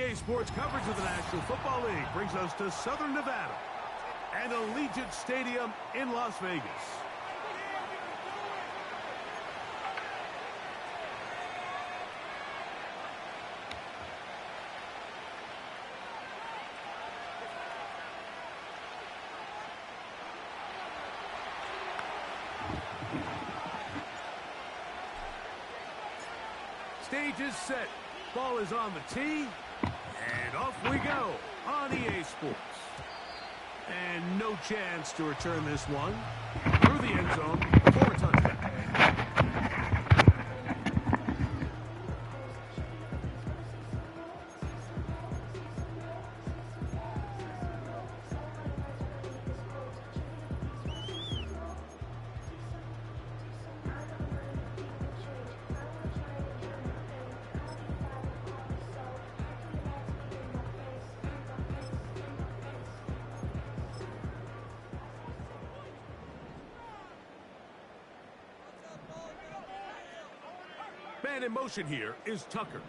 EA Sports coverage of the National Football League brings us to Southern Nevada and Allegiant Stadium in Las Vegas. Stage is set. Ball is on the tee. And off we go on EA Sports. And no chance to return this one through the end zone for a touchdown. Man in motion here is Tucker.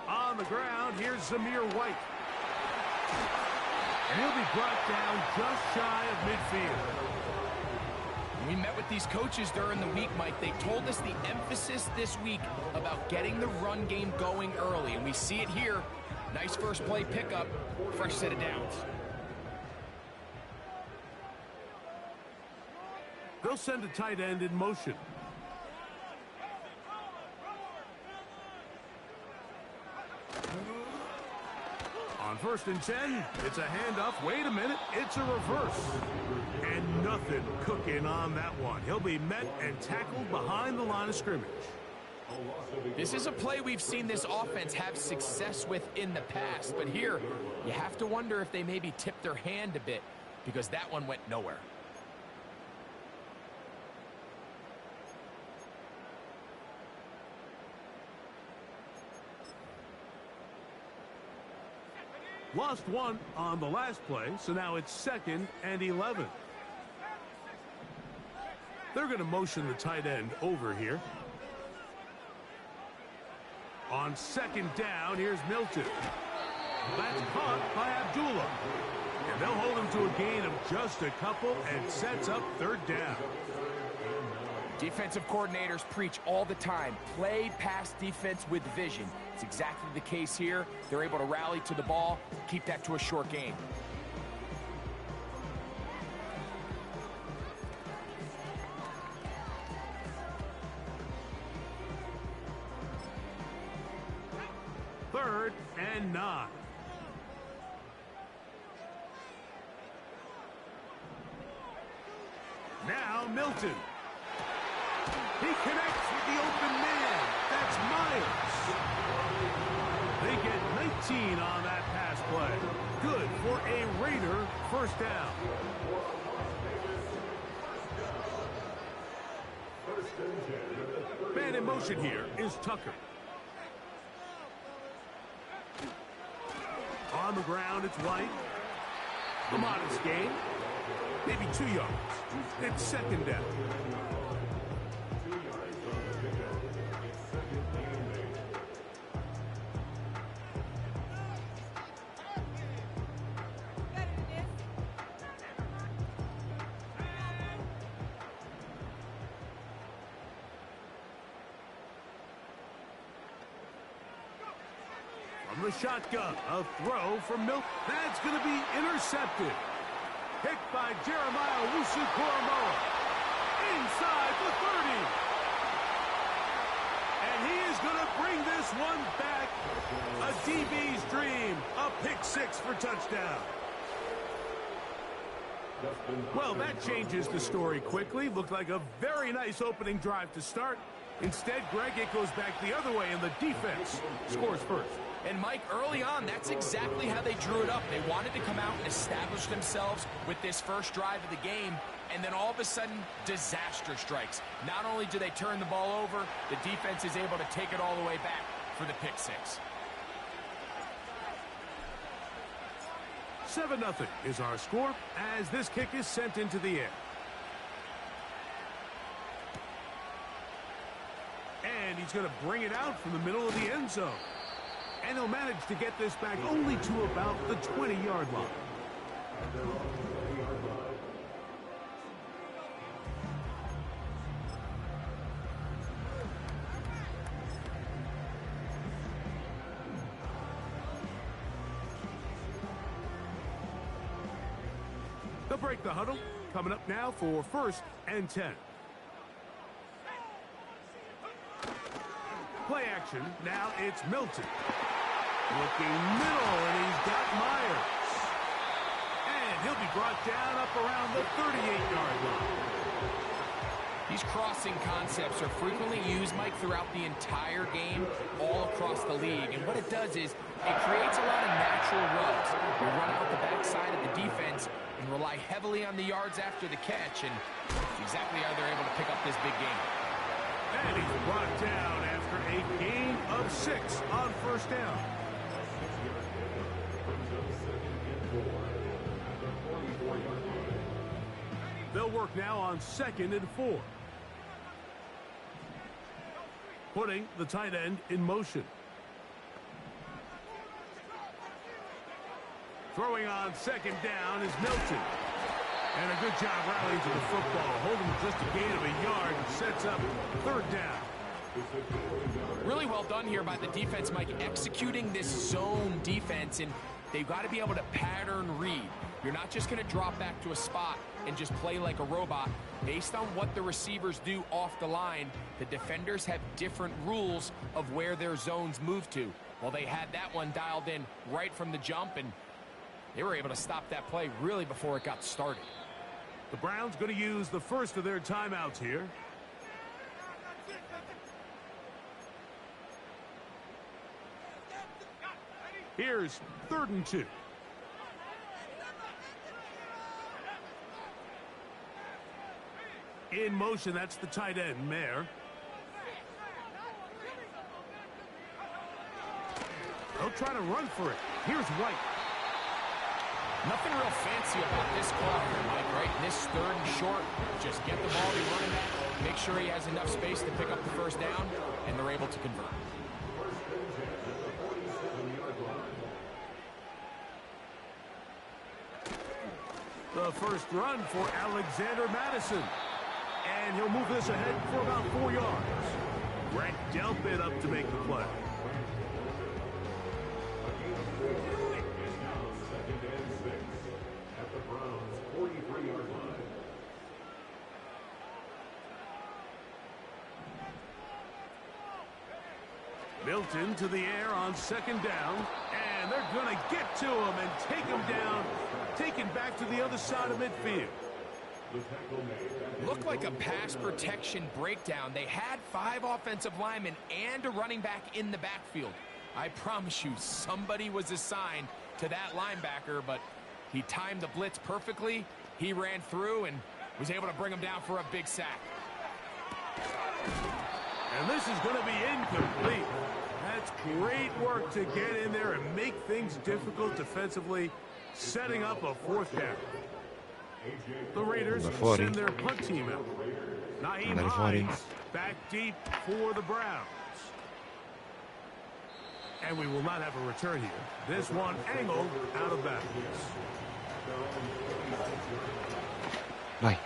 On the ground, here's Zamir White. And he'll be brought down just shy of midfield. We met with these coaches during the week, Mike. They told us the emphasis this week about getting the run game going early, and we see it here. Nice first play pickup, fresh set of downs. They'll send a tight end in motion. On 1st and 10, it's a handoff. Wait a minute, it's a reverse. And nothing cooking on that one. He'll be met and tackled behind the line of scrimmage. This is a play we've seen this offense have success with in the past, but here, you have to wonder if they maybe tipped their hand a bit, because that one went nowhere. Lost one on the last play, so now it's 2nd and 11. They're going to motion the tight end over here. On 2nd down, here's Milton. That's caught by Abdullah. And they'll hold him to a gain of just a couple and sets up 3rd down. Defensive coordinators preach all the time, play pass defense with vision. It's exactly the case here. They're able to rally to the ball, keep that to a short gain. Third and 9. Now Milton. He connects with the open man. That's Myers. They get 19 on that pass play. Good for a Raider 1st down. Man in motion here is Tucker. On the ground, it's White. A modest gain. Maybe 2 yards. It's 2nd down. From the shotgun, a throw from Milton. That's going to be intercepted. Picked by Jeremiah Wusu-Koromoa. Inside the 30. And he is going to bring this one back. A DB's dream. A pick-6 for touchdown. Well, that changes the story quickly. Looked like a very nice opening drive to start. Instead, Greg, it goes back the other way, and the defense scores first. And, Mike, early on, that's exactly how they drew it up. They wanted to come out and establish themselves with this first drive of the game, and then all of a sudden, disaster strikes. Not only do they turn the ball over, the defense is able to take it all the way back. for the pick six. 7-0 is our score as this kick is sent into the air. And he's going to bring it out from the middle of the end zone. And he'll manage to get this back only to about the 20-yard line. They'll break the huddle. Coming up now for 1st and 10. Play action. Now it's Milton. Looking middle, and he's got Myers. And he'll be brought down up around the 38-yard line. These crossing concepts are frequently used, Mike, throughout the entire game, all across the league. And what it does is it creates a lot of natural rubs. You run out the backside of the defense and rely heavily on the yards after the catch, and that's exactly how they're able to pick up this big game. And he's brought down after a gain of 6 on 1st down. They'll work now on 2nd and 4. Putting the tight end in motion. Throwing on 2nd down is Milton. And a good job rallying to the football. Holding just a gain of a yard and sets up 3rd down. Really well done here by the defense, Mike, executing this zone defense, and they've got to be able to pattern read. You're not just going to drop back to a spot and just play like a robot. Based on what the receivers do off the line, the defenders have different rules of where their zones move to. Well, they had that one dialed in right from the jump, and they were able to stop that play really before it got started. The Browns going to use the first of their timeouts here. Here's 3rd and 2. In motion, that's the tight end, Mayer. They'll try to run for it. Here's White. Nothing real fancy about this call here, Mike, right? This 3rd and short, just get the ball to running back, make sure he has enough space to pick up the 1st down, and they're able to convert. The first run for Alexander Madison. And he'll move this ahead for about 4 yards. Grant Delpit up to make the play. Milton to the air on 2nd down. And they're going to get to him and take him down. Taken back to the other side of midfield. Looked like a pass protection breakdown. They had 5 offensive linemen and a running back in the backfield. I promise you, somebody was assigned to that linebacker, but he timed the blitz perfectly. He ran through and was able to bring him down for a big sack. And this is going to be incomplete. That's great work to get in there and make things difficult defensively, setting up a 4th down. The Raiders send their punt team out. Naeem Hines back deep for the Browns. And we will not have a return here. This one angled out of bounds. Bye.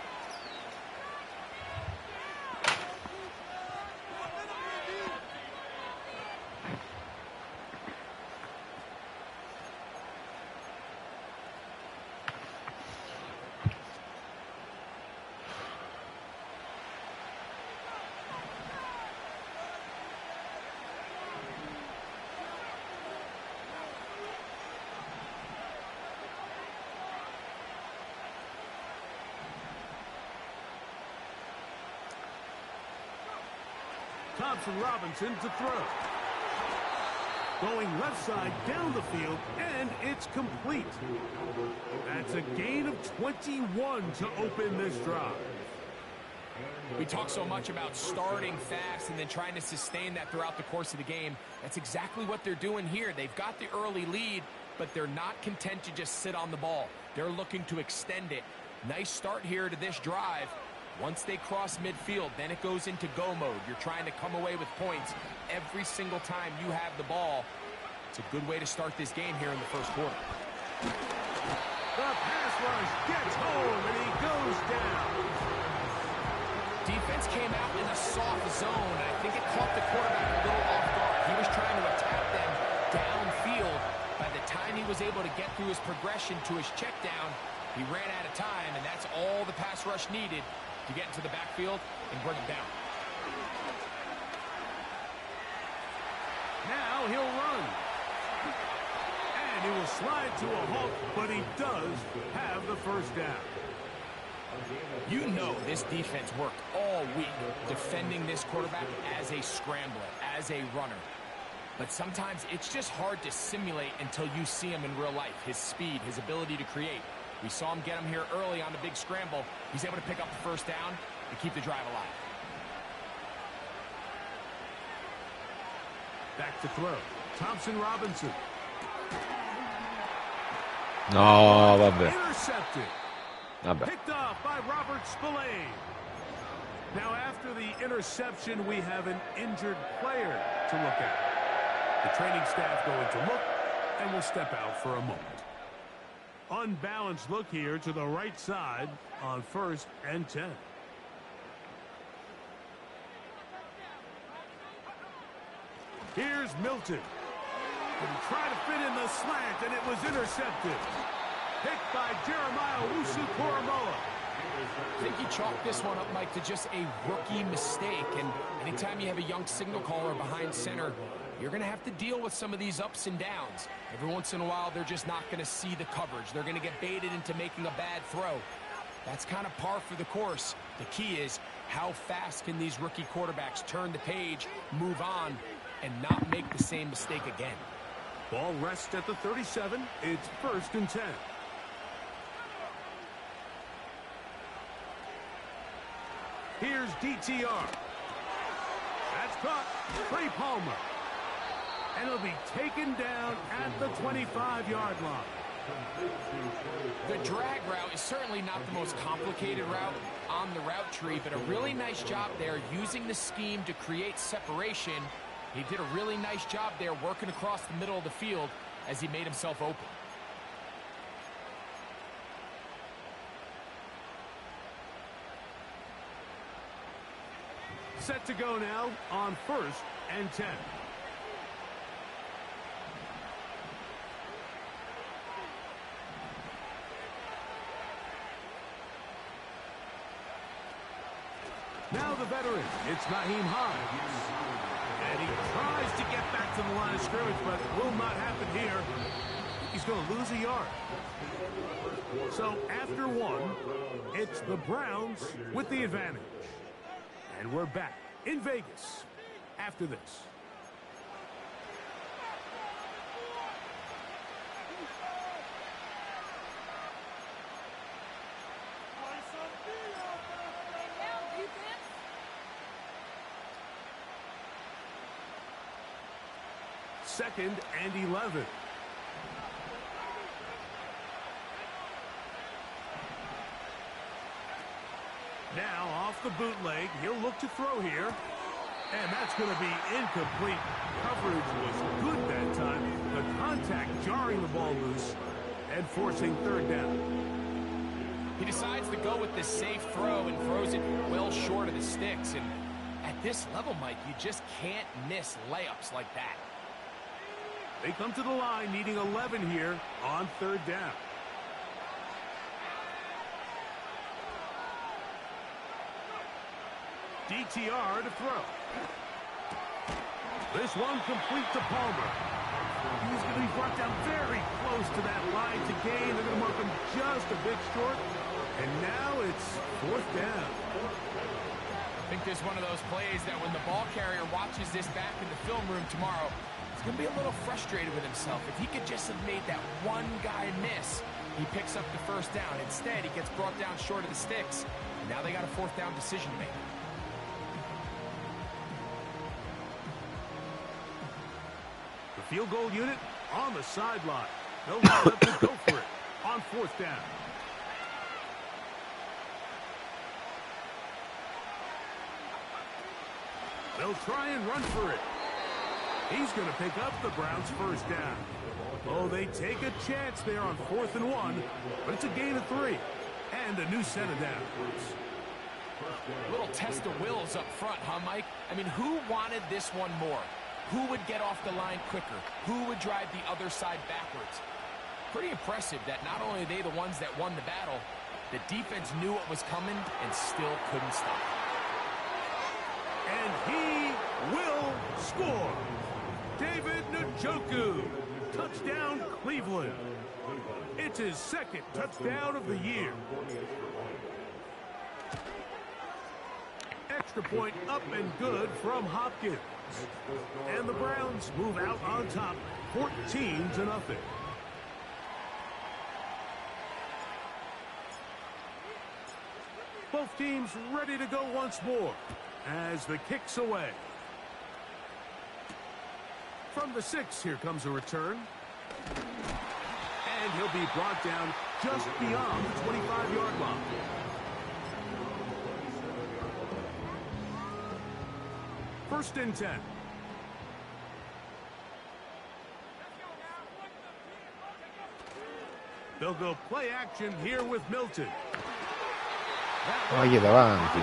Thompson Robinson to throw. Going left side down the field, and it's complete. That's a gain of 21 to open this drive. We talk so much about starting fast and then trying to sustain that throughout the course of the game. That's exactly what they're doing here. They've got the early lead, but they're not content to just sit on the ball. They're looking to extend it. Nice start here to this drive. Once they cross midfield, then it goes into go mode. You're trying to come away with points every single time you have the ball. It's a good way to start this game here in the first quarter. The pass rush gets home, and he goes down. Defense came out in a soft zone, and I think it caught the quarterback a little off guard. He was trying to attack them downfield. By the time he was able to get through his progression to his check down, he ran out of time, and that's all the pass rush needed to get into the backfield and bring him down. Now he'll run. And he will slide to a halt, but he does have the first down. You know this defense worked all week defending this quarterback as a scrambler, as a runner. But sometimes it's just hard to simulate until you see him in real life. His speed, his ability to create. We saw him get him here early on the big scramble. He's able to pick up the first down and keep the drive alive. Back to throw. Thompson Robinson. No, vabbè. Intercepted. Vabbè. Picked off by Robert Spillane. Now after the interception, we have an injured player to look at. The training staff going to look and will step out for a moment. Unbalanced look here to the right side on 1st and 10. Here's Milton. And try to fit in the slant, and it was intercepted. Picked by Jeremiah Wusu-Koromoa. I think you chalk this one up, Mike, to just a rookie mistake. And anytime you have a young signal caller behind center, you're going to have to deal with some of these ups and downs. Every once in a while, they're just not going to see the coverage. They're going to get baited into making a bad throw. That's kind of par for the course. The key is how fast can these rookie quarterbacks turn the page, move on, and not make the same mistake again. Ball rests at the 37. It's 1st and 10. Here's DTR. That's caught. Trey Palmer. And it'll be taken down at the 25-yard line. The drag route is certainly not the most complicated route on the route tree, but a really nice job there using the scheme to create separation. He did a really nice job there working across the middle of the field as he made himself open. Set to go now on 1st and 10. Now the veteran, it's Naheem Hines. And he tries to get back to the line of scrimmage, but will not happen here. He's going to lose a yard. So after one, it's the Browns with the advantage. And we're back in Vegas after this. Second and 11. Now off the bootleg, he'll look to throw here. And that's going to be incomplete. Coverage was good that time. The contact jarring the ball loose and forcing 3rd down. He decides to go with the safe throw and throws it well short of the sticks. And at this level, Mike, you just can't miss layups like that. They come to the line needing 11 here on 3rd down. DTR to throw. This one complete to Palmer. He's going to be brought down very close to that line to gain. They're going to mark him just a bit short. And now it's 4th down. I think there's one of those plays that when the ball carrier watches this back in the film room tomorrow, he's going to be a little frustrated with himself. If he could just have made that one guy miss, he picks up the 1st down. Instead, he gets brought down short of the sticks. And now they got a 4th down decision to make. field goal unit on the sideline. They'll line up to go for it on 4th down. They'll try and run for it. He's going to pick up the Browns' 1st down. Oh, they take a chance there on 4th and 1, but it's a gain of 3 and a new set of downs. Little test of wills up front, huh, Mike? I mean, who wanted this one more? Who would get off the line quicker? Who would drive the other side backwards? Pretty impressive that not only are they the ones that won the battle, the defense knew what was coming and still couldn't stop. And he will score. David Njoku. Touchdown, Cleveland. It's his 2nd touchdown of the year. Extra point up and good from Hopkins. And the Browns move out on top, 14-0. Both teams ready to go once more as the kick's away. From the 6, here comes a return. And he'll be brought down just beyond the 25-yard line. First and 10. They'll go play action here with Milton. Vagli davanti.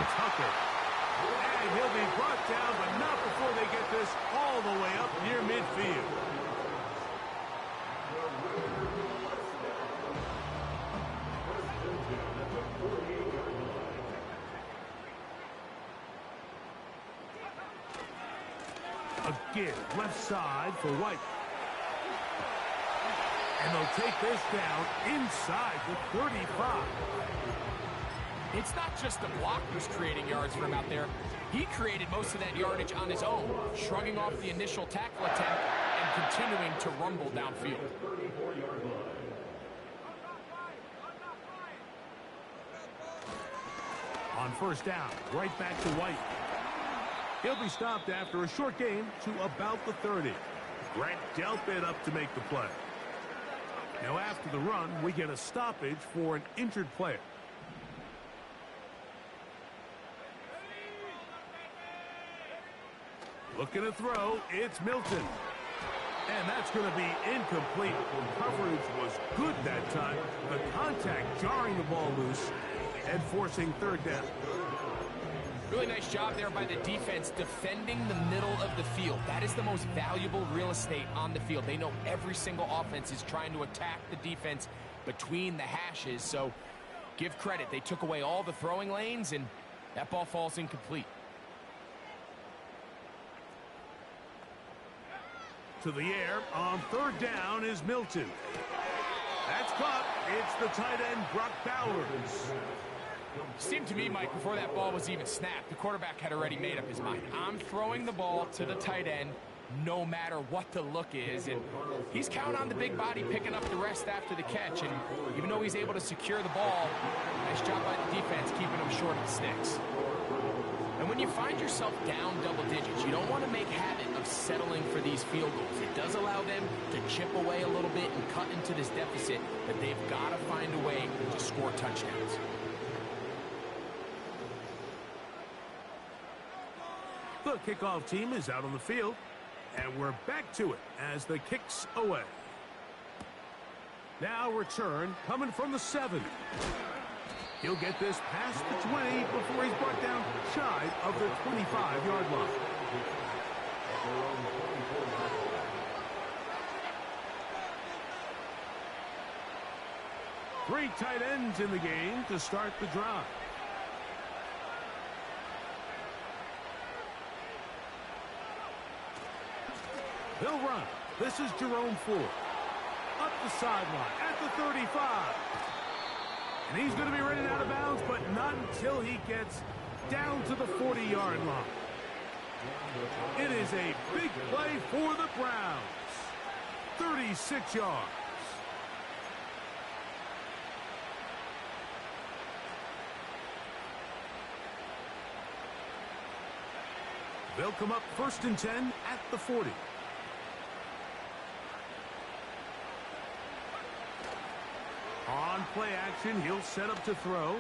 And he'll be brought down, but not before they get this all the way up near midfield. A give left side for White. And they'll take this down inside the 35. It's not just the blockers creating yards for him out there. He created most of that yardage on his own, shrugging off the initial tackle attempt and continuing to rumble downfield. On first down, right back to White. He'll be stopped after a short game to about the 30. Grant Delpit up to make the play. Now after the run, we get a stoppage for an injured player. Looking to throw, it's Milton. And that's going to be incomplete. Coverage was good that time. The contact jarring the ball loose and forcing 3rd down. Really nice job there by the defense defending the middle of the field. That is the most valuable real estate on the field. They know every single offense is trying to attack the defense between the hashes. So give credit. They took away all the throwing lanes, and that ball falls incomplete. To the air on 3rd down is Milton. That's caught. It's the tight end, Brock Bowers. Seemed to me, Mike, before that ball was even snapped, the quarterback had already made up his mind. I'm throwing the ball to the tight end no matter what the look is. And he's counting on the big body picking up the rest after the catch. And even though he's able to secure the ball, nice job by the defense keeping him short of the sticks. And when you find yourself down double digits, you don't want to make habit of settling for these field goals. It does allow them to chip away a little bit and cut into this deficit, but they've got to find a way to score touchdowns. The kickoff team is out on the field, and we're back to it as the kick's away. Now return coming from the 7. He'll get this past the 20 before he's brought down shy of the 25-yard line. Three tight ends in the game to start the drive. They'll run. This is Jerome Ford. Up the sideline at the 35. And he's going to be running out of bounds, but not until he gets down to the 40-yard line. It is a big play for the Browns. 36 yards. They'll come up 1st and 10 at the 40. On play action, he'll set up to throw.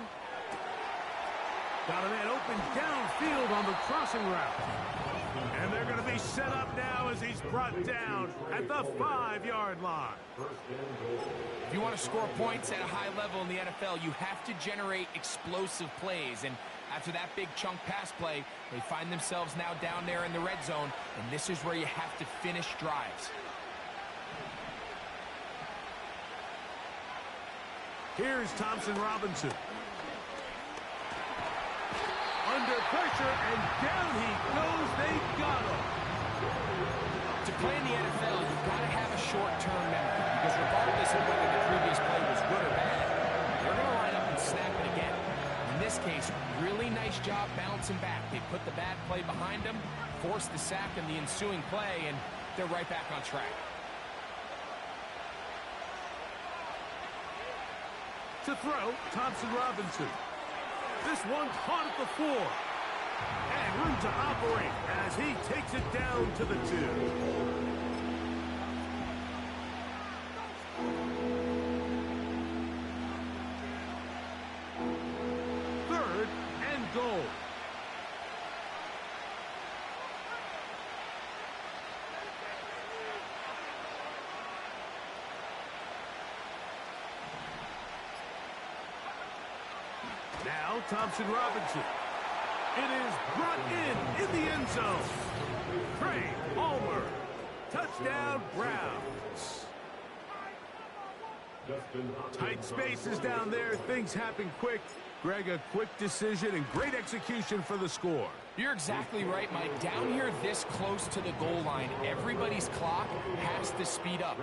Got a man open downfield on the crossing route. And they're going to be set up now as he's brought down at the 5-yard line. If you want to score points at a high level in the NFL, you have to generate explosive plays. And after that big chunk pass play, they find themselves now down there in the red zone. And this is where you have to finish drives. Here's Thompson Robinson. Under pressure, and down he goes. They got him. To play in the NFL, you've got to have a short-term memory, because regardless of whether the previous play was good or bad, they're going to line up and snap it again. In this case, really nice job bouncing back. They put the bad play behind them, forced the sack in the ensuing play, and they're right back on track. To throw, Thompson Robinson. This one caught at the 4. And room to operate as he takes it down to the 2. Third and goal. Now Thompson Robinson. It is brought in the end zone. Trey Palmer. Touchdown Browns. Tight spaces down there. Things happen quick. Greg, a quick decision and great execution for the score. You're exactly right, Mike. Down here this close to the goal line, everybody's clock has to speed up.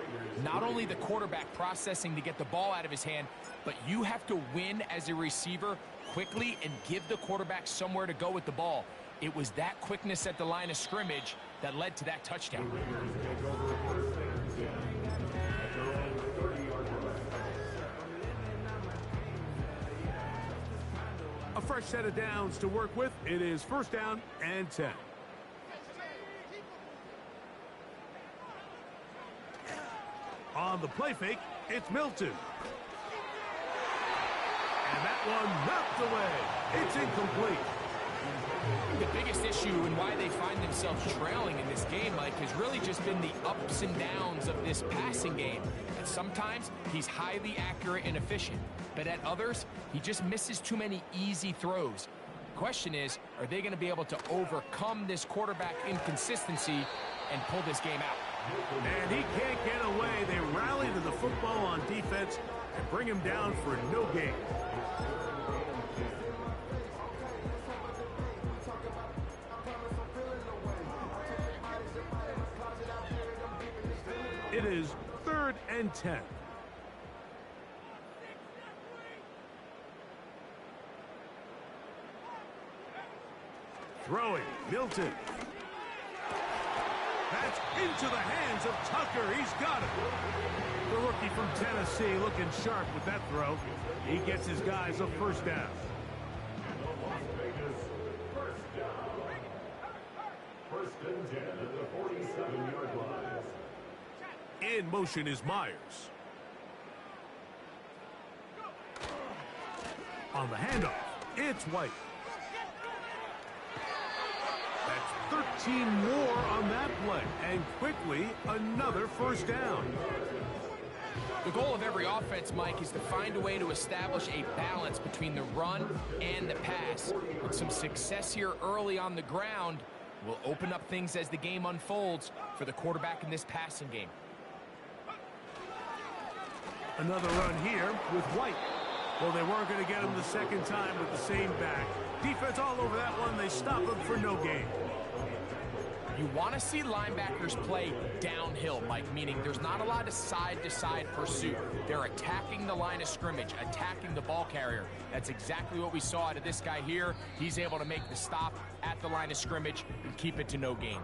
Not only the quarterback processing to get the ball out of his hand, but you have to win as a receiver quickly and give the quarterback somewhere to go with the ball. It was that quickness at the line of scrimmage that led to that touchdown. A fresh set of downs to work with. It is first down and 10. On the play fake, it's Milton. And that one knocked away. It's incomplete. The biggest issue and why they find themselves trailing in this game, Mike, has really just been the ups and downs of this passing game. And sometimes he's highly accurate and efficient, but at others, he just misses too many easy throws. The question is, are they going to be able to overcome this quarterback inconsistency and pull this game out? And he can't get away. They rally to the football on defense and bring him down for no gain. It is third and 10. Throwing, Milton. That's into the hands of Tucker. He's got it. The rookie from Tennessee looking sharp with that throw. He gets his guys a first down. First and 10 at the 47-yard line. In motion is Myers. On the handoff, it's White. That's 13 more on that play. And quickly, another first down. The goal of every offense, Mike, is to find a way to establish a balance between the run and the pass. With some success here early on the ground will open up things as the game unfolds for the quarterback in this passing game. Another run here with White. Well, they weren't going to get him the second time with the same back. Defense all over that one. They stop him for no gain. You want to see linebackers play downhill, Mike, meaning there's not a lot of side-to-side pursuit. They're attacking the line of scrimmage, attacking the ball carrier. That's exactly what we saw out of this guy here. He's able to make the stop at the line of scrimmage and keep it to no gain.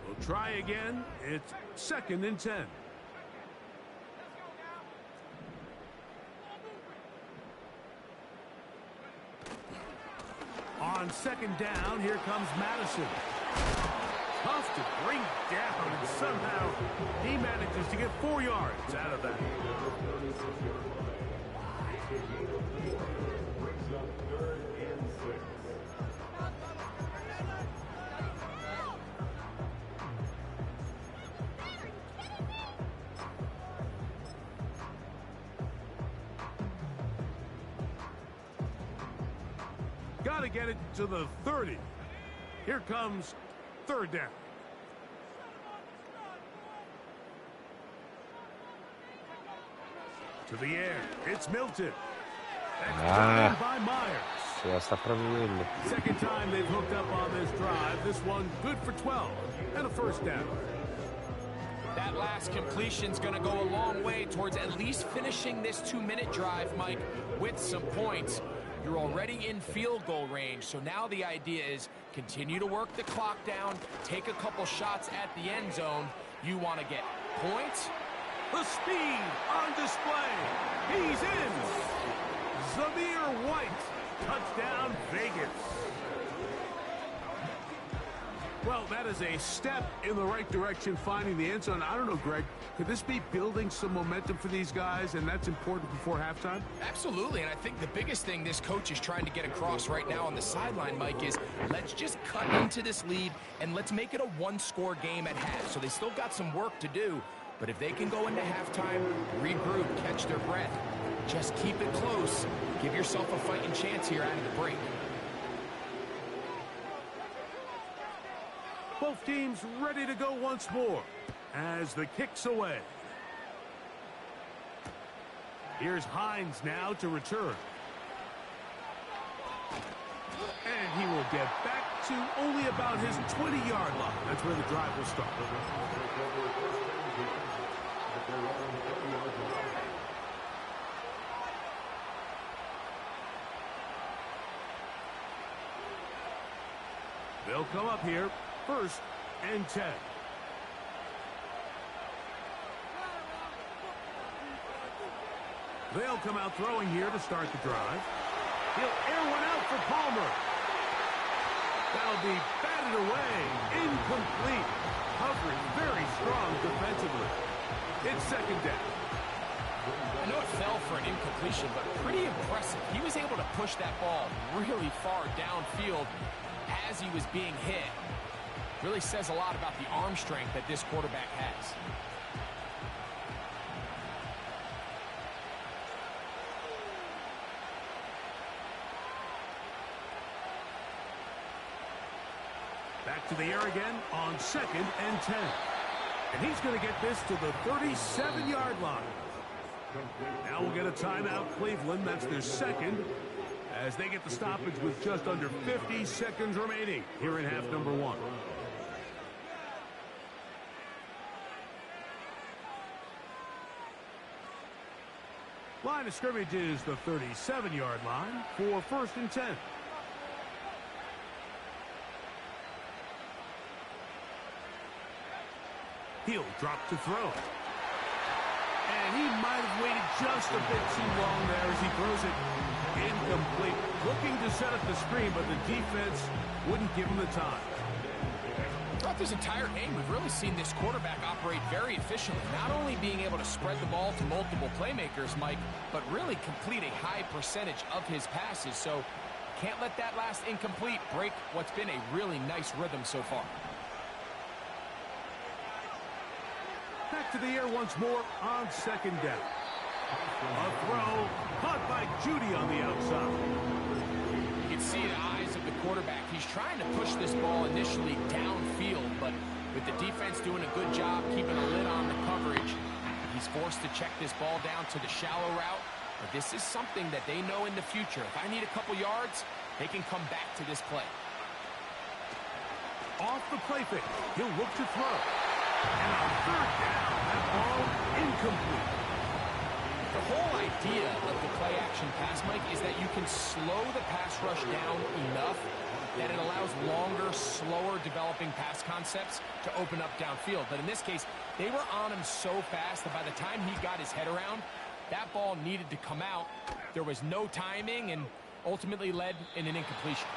We'll try again. It's second and 10. On second down, here comes Madison. Tough to bring down. somehow he manages to get 4 yards out of that. Brings up 3rd and 6. Got to get it to the 30. Here comes 3rd down. To the air. It's Milton. That's by Myers. Se la sta proprio quello. Second time they've hooked up on this drive. This one good for 12 and a 1st down. That last completion's going to go a long way towards at least finishing this 2-minute drive, Mike, with some points. You're already in field goal range, so now the idea is continue to work the clock down, take a couple shots at the end zone. You want to get points. The speed on display. He's in. Zamir White. Touchdown, Vegas. Well, that is a step in the right direction, finding the end zone. I don't know, Greg, could this be building some momentum for these guys, and that's important before halftime? Absolutely, and I think the biggest thing this coach is trying to get across right now on the sideline, Mike, is let's just cut into this lead, and let's make it a 1-score game at half. So they still got some work to do, but if they can go into halftime, regroup, catch their breath, just keep it close, give yourself a fighting chance here out of the break. Both teams ready to go once more as the kick's away. Here's Hines now to return. And he will get back to only about his 20-yard line. That's where the drive will start. They'll come up here. 1st and 10. They'll come out throwing here to start the drive. He'll air one out for Palmer. That'll be batted away. Incomplete. Coverage very strong defensively. It's 2nd down. I know it fell for an incompletion, but pretty impressive. He was able to push that ball really far downfield as he was being hit. Really says a lot about the arm strength that this quarterback has. Back to the air again on 2nd and 10. And he's going to get this to the 37-yard line. Now we'll get a timeout, Cleveland. That's their 2nd, as they get the stoppage with just under 50 seconds remaining here in half number 1. Line of scrimmage is the 37-yard line for 1st and 10. He'll drop to throw. And he might have waited just a bit too long there as he throws it incomplete. Looking to set up the screen, but the defense wouldn't give him the time. Throughout this entire game, we've really seen this quarterback operate very efficiently, not only being able to spread the ball to multiple playmakers, Mike, but really complete a high percentage of his passes. So can't let that last incomplete break what's been a really nice rhythm so far. Back to the air once more on 2nd down. A throw caught by Judy on the outside. You can see the eyes of the quarterback. He's trying to push this ball initially downfield, but with the defense doing a good job keeping a lid on the coverage, he's forced to check this ball down to the shallow route. But this is something that they know in the future. If I need a couple yards, they can come back to this play. Off the play fake, he'll look to throw. And on 3rd down, that ball incomplete. The whole idea of the play-action pass, Mike, is that you can slow the pass rush down enough that it allows longer, slower developing pass concepts to open up downfield. But in this case, they were on him so fast that by the time he got his head around, that ball needed to come out. There was no timing and ultimately led in an incompletion.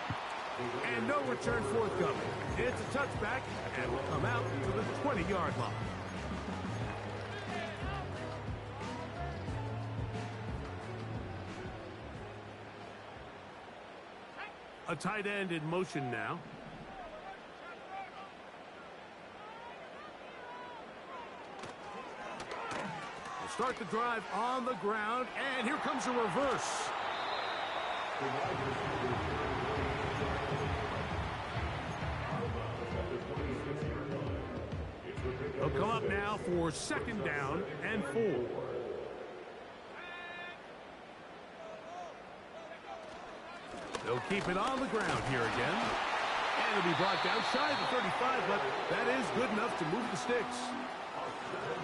And no return forthcoming. It's a touchback and will come out to the 20-yard line. A tight end in motion now. We'll start the drive on the ground, and here comes a reverse. They'll come up now for second down and 4. They'll keep it on the ground here again. And it'll be brought down shy of the 35, but that is good enough to move the sticks.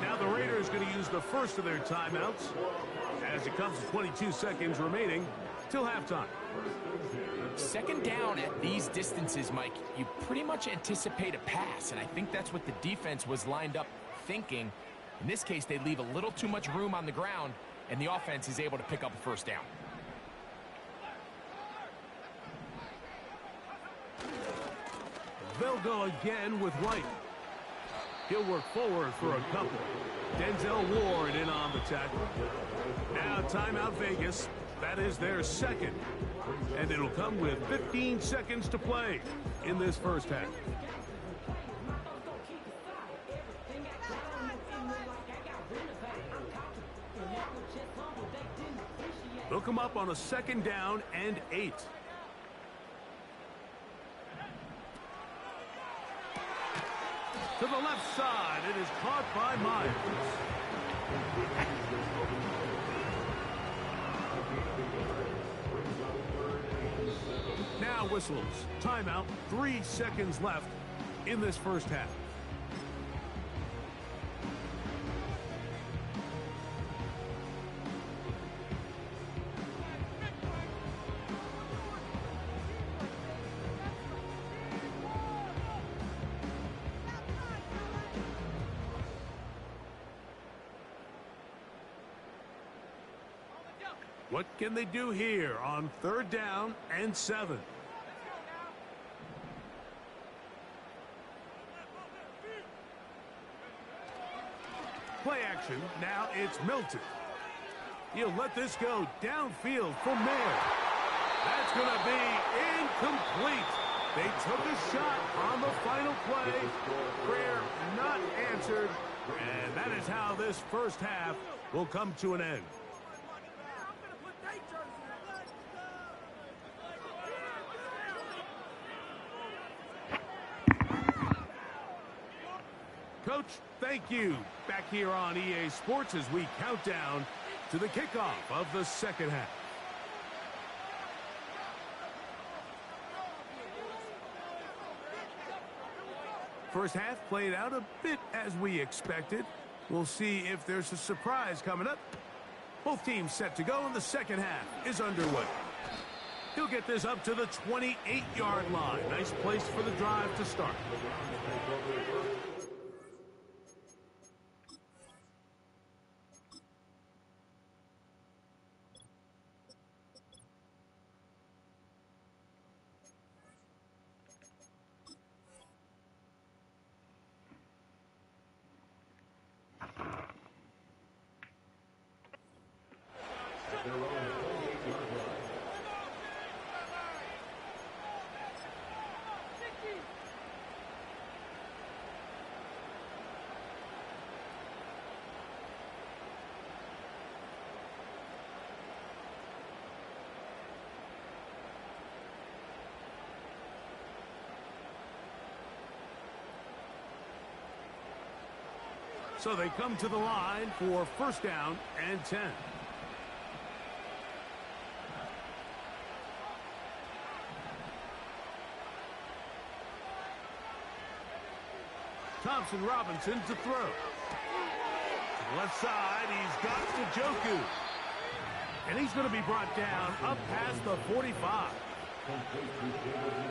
Now the Raiders going to use the first of their timeouts as it comes to 22 seconds remaining till halftime. Second down at these distances, Mike, you pretty much anticipate a pass, and I think that's what the defense was lined up thinking. In this case, they leave a little too much room on the ground, and the offense is able to pick up a first down. They'll go again with White. He'll work forward for a couple. Denzel Ward in on the tackle. Now timeout Vegas. That is their second. And it'll come with 15 seconds to play in this first half. They'll come up on a second down and 8. To the left side, it is caught by Myers. Now whistles. Timeout. 3 seconds left in this first half. What can they do here on third down and 7? Play action. Now it's Milton. He'll let this go downfield for Mayer. That's going to be incomplete. They took a shot on the final play. Prayer not answered. And that is how this first half will come to an end. Coach, thank you. Back here on EA Sports as we count down to the kickoff of the second half. First half played out a bit as we expected. We'll see if there's a surprise coming up. Both teams set to go, and the second half is underway. He'll get this up to the 28-yard line. Nice place for the drive to start. So they come to the line for first down and 10. Thompson Robinson to throw. To the left side, he's got Njoku. And he's going to be brought down up past the 45.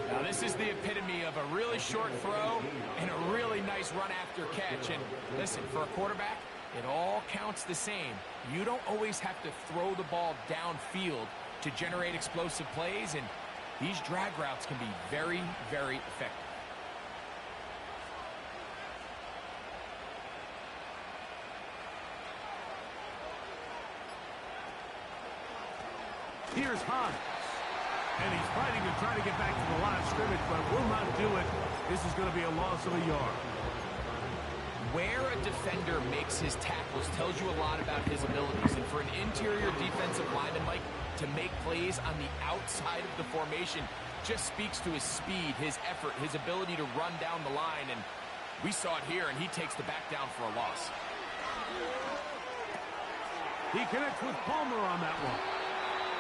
Now this is the epitome of a really short throw and a really nice run after catch. And listen, for a quarterback, it all counts the same. You don't always have to throw the ball downfield to generate explosive plays, and these drag routes can be very, very effective. Here's Hans. And he's fighting to try to get back to the line of scrimmage, but will not do it. This is going to be a loss of a yard. Where a defender makes his tackles tells you a lot about his abilities. And for an interior defensive lineman, Mike, to make plays on the outside of the formation just speaks to his speed, his effort, his ability to run down the line. And we saw it here, and he takes the back down for a loss. He connects with Palmer on that one.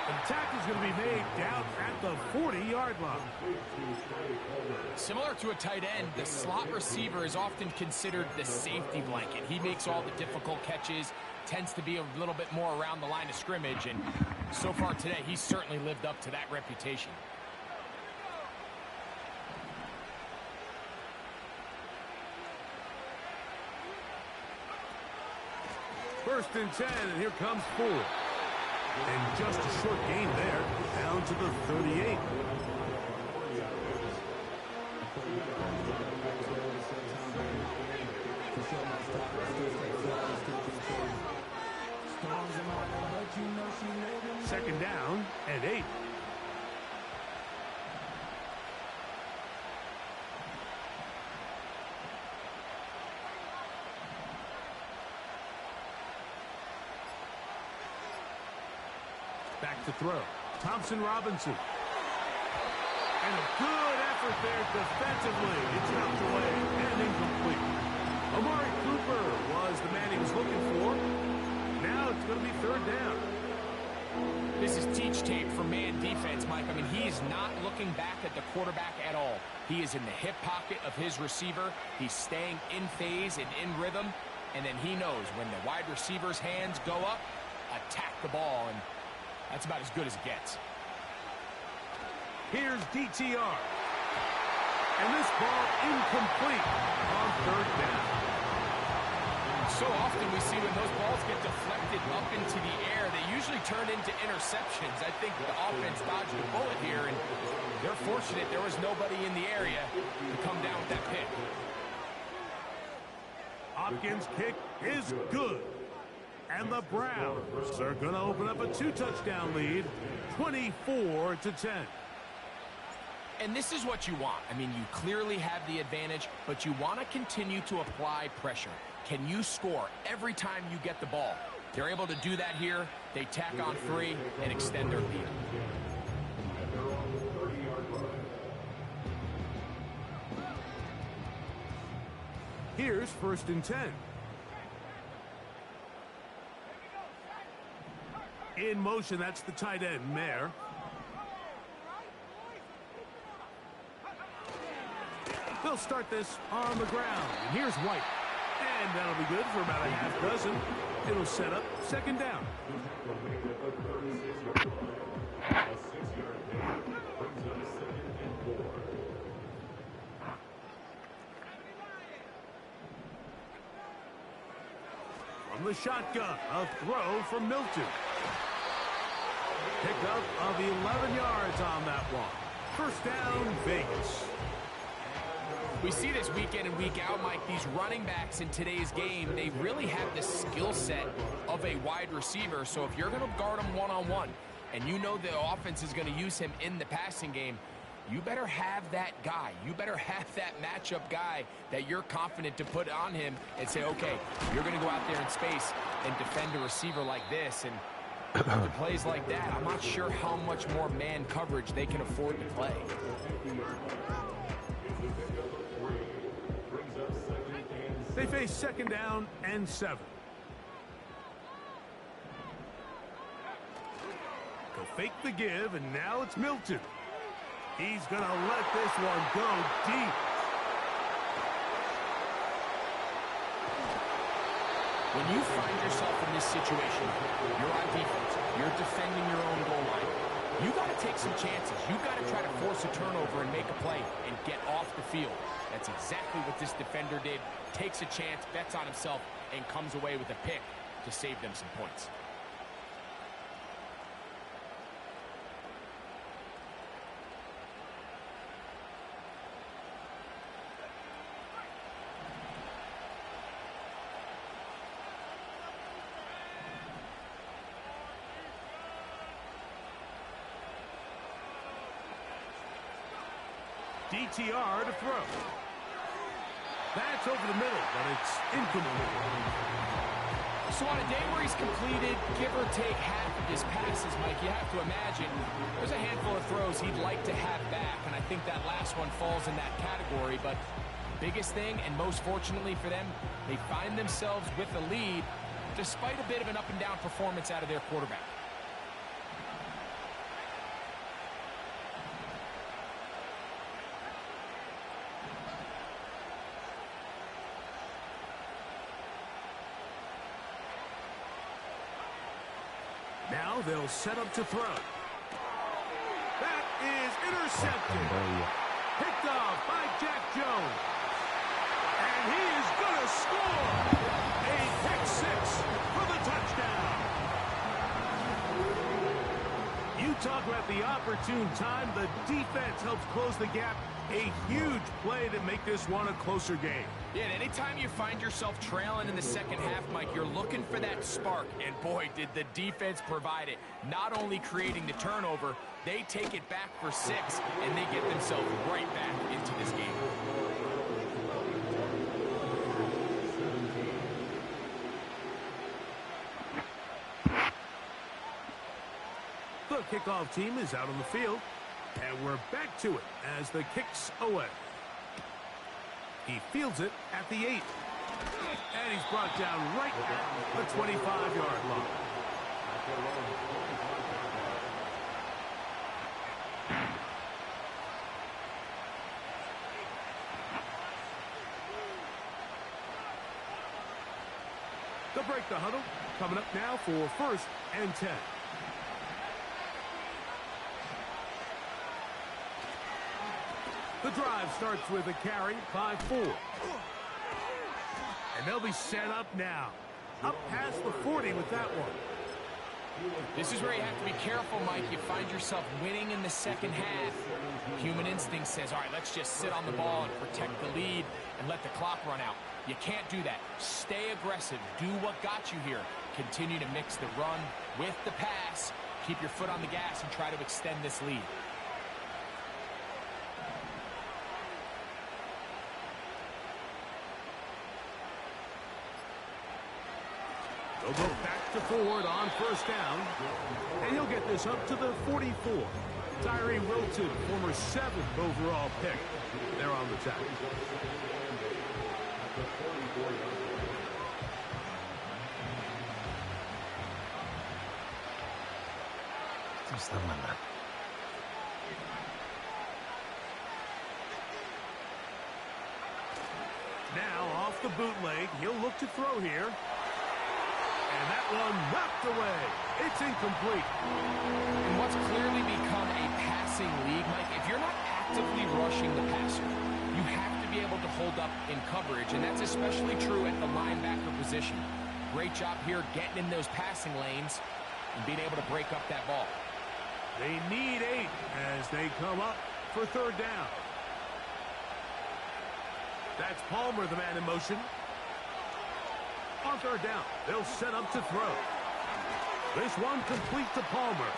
The tackle is going to be made down at the 40-yard line. Similar to a tight end, the slot receiver is often considered the safety blanket. He makes all the difficult catches, tends to be a little bit more around the line of scrimmage, and so far today, he's certainly lived up to that reputation. First and 10, and here comes Ford. And just a short gain there, down to the 38. Second down and 8. Back to throw. Thompson Robinson. And a good effort there defensively. It's knocked away and incomplete. Amari Cooper was the man he was looking for. Now it's going to be third down. This is teach tape for man defense, Mike. I mean, he is not looking back at the quarterback at all. He is in the hip pocket of his receiver. He's staying in phase and in rhythm. And then he knows when the wide receiver's hands go up, attack the ball. And that's about as good as it gets. Here's DTR. And this ball incomplete on third down. So often we see when those balls get deflected up into the air, they usually turn into interceptions. I think the offense dodged a bullet here, and they're fortunate there was nobody in the area to come down with that pick. Hopkins' kick is good. And the Browns are going to open up a 2-touchdown lead, 24-10. And this is what you want. I mean, you clearly have the advantage, but you want to continue to apply pressure. Can you score every time you get the ball? They're able to do that here. They tack on 3 and extend their lead. Here's first and 10. In motion, that's the tight end, Mayer. They'll start this on the ground. And here's White. And that'll be good for about a half dozen. It'll set up second down. From the shotgun, a throw from Milton. Pickup of 11 yards on that one. First down, Vegas. We see this week in and week out, Mike, these running backs in today's game, they really have the skill set of a wide receiver. So if you're going to guard him one-on-one and you know the offense is going to use him in the passing game, you better have that guy. You better have that matchup guy that you're confident to put on him and say, okay, you're going to go out there in space and defend a receiver like this. And after plays like that, I'm not sure how much more man coverage they can afford to play. They face second down and 7. Go fake the give, and now it's Milton. He's going to let this one go deep. When you find yourself in this situation, you're on defense, you're defending your own goal line, you got to take some chances. You got to try to force a turnover and make a play and get off the field. That's exactly what this defender did. Takes a chance, bets on himself, and comes away with a pick to save them some points. DTR to throw. That's over the middle, but it's incomplete. So on a day where he's completed, give or take half of his passes, Mike, you have to imagine there's a handful of throws he'd like to have back, and I think that last one falls in that category. But biggest thing, and most fortunately for them, they find themselves with the lead despite a bit of an up-and-down performance out of their quarterback. Now they'll set up to throw. That is intercepted. Picked off by Jack Jones. And he is going to score. A pick six for the touchdown. You talk about the opportune time. The defense helps close the gap. A huge play to make this one a closer game. Yeah, and anytime you find yourself trailing in the second half, Mike, you're looking for that spark. And boy, did the defense provide it. Not only creating the turnover, they take it back for 6, and they get themselves right back into this game. The kickoff team is out on the field, and we're back to it as the kick's away. He fields it at the 8. And he's brought down right at the 25-yard line. They'll break the huddle. Coming up now for 1st and 10. The drive starts with a carry by 4. And they'll be set up now. Up past the 40 with that one. This is where you have to be careful, Mike. You find yourself winning in the second half. Human instinct says, all right, let's just sit on the ball and protect the lead and let the clock run out. You can't do that. Stay aggressive. Do what got you here. Continue to mix the run with the pass. Keep your foot on the gas and try to extend this lead. They'll go back to forward on 1st down. And he'll get this up to the 44. Tyree Wilton, former 7th overall pick. They're on the tackle. Now off the bootleg, he'll look to throw here. And that one knocked away. It's incomplete. In what's clearly become a passing league, Mike, if you're not actively rushing the passer, you have to be able to hold up in coverage, and that's especially true at the linebacker position. Great job here getting in those passing lanes and being able to break up that ball. They need 8 as they come up for 3rd down. That's Palmer, the man in motion. On 3rd down, they'll set up to throw. This one complete to Palmer.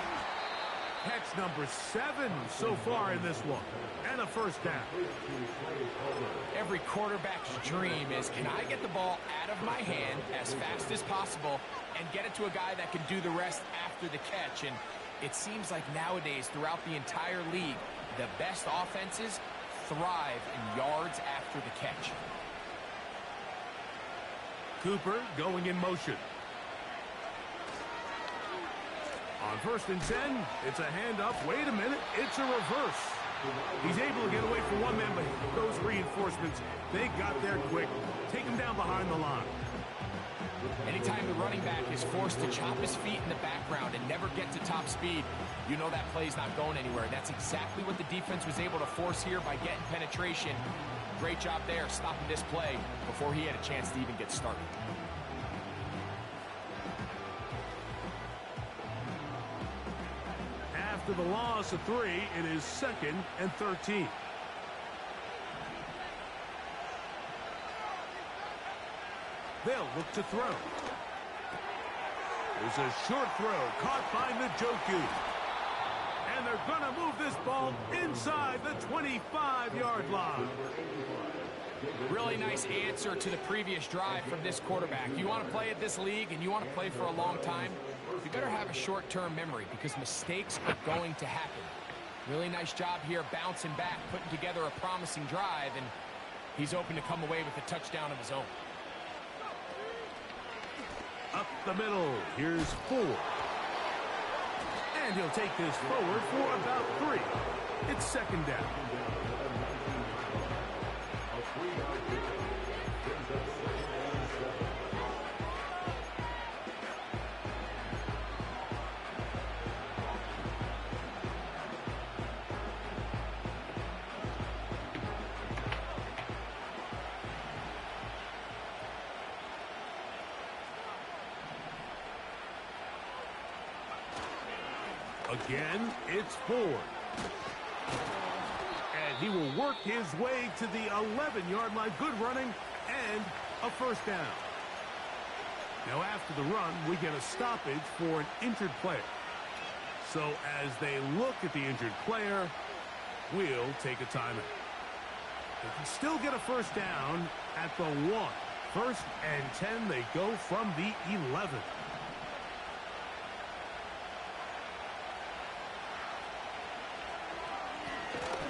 Catch number 7 so far in this one. And a 1st down. Every quarterback's dream is, can I get the ball out of my hand as fast as possible and get it to a guy that can do the rest after the catch? And it seems like nowadays, throughout the entire league, the best offenses thrive in yards after the catch. Cooper going in motion. On 1st and 10, it's a handoff. Wait a minute, it's a reverse. He's able to get away from one man, but those reinforcements, they got there quick. Take him down behind the line. Anytime the running back is forced to chop his feet in the background and never get to top speed, you know that play's not going anywhere. That's exactly what the defense was able to force here by getting penetration. Great job there, stopping this play before he had a chance to even get started. After the loss of 3, it is 2nd and 13. They'll look to throw. There's a short throw caught by Njoku. And they're going to move this ball inside the 25-yard line. Really nice answer to the previous drive from this quarterback. You want to play at this league and you want to play for a long time, you better have a short-term memory because mistakes are going to happen. Really nice job here bouncing back, putting together a promising drive, and he's open to come away with a touchdown of his own. Up the middle, here's 4. And he'll take this forward for about 3. It's second down. Again, it's 4. And he will work his way to the 11-yard line. Good running and a first down. Now after the run, we get a stoppage for an injured player. So as they look at the injured player, we'll take a timeout. They can still get a first down at the 1. First and 10, they go from the 11.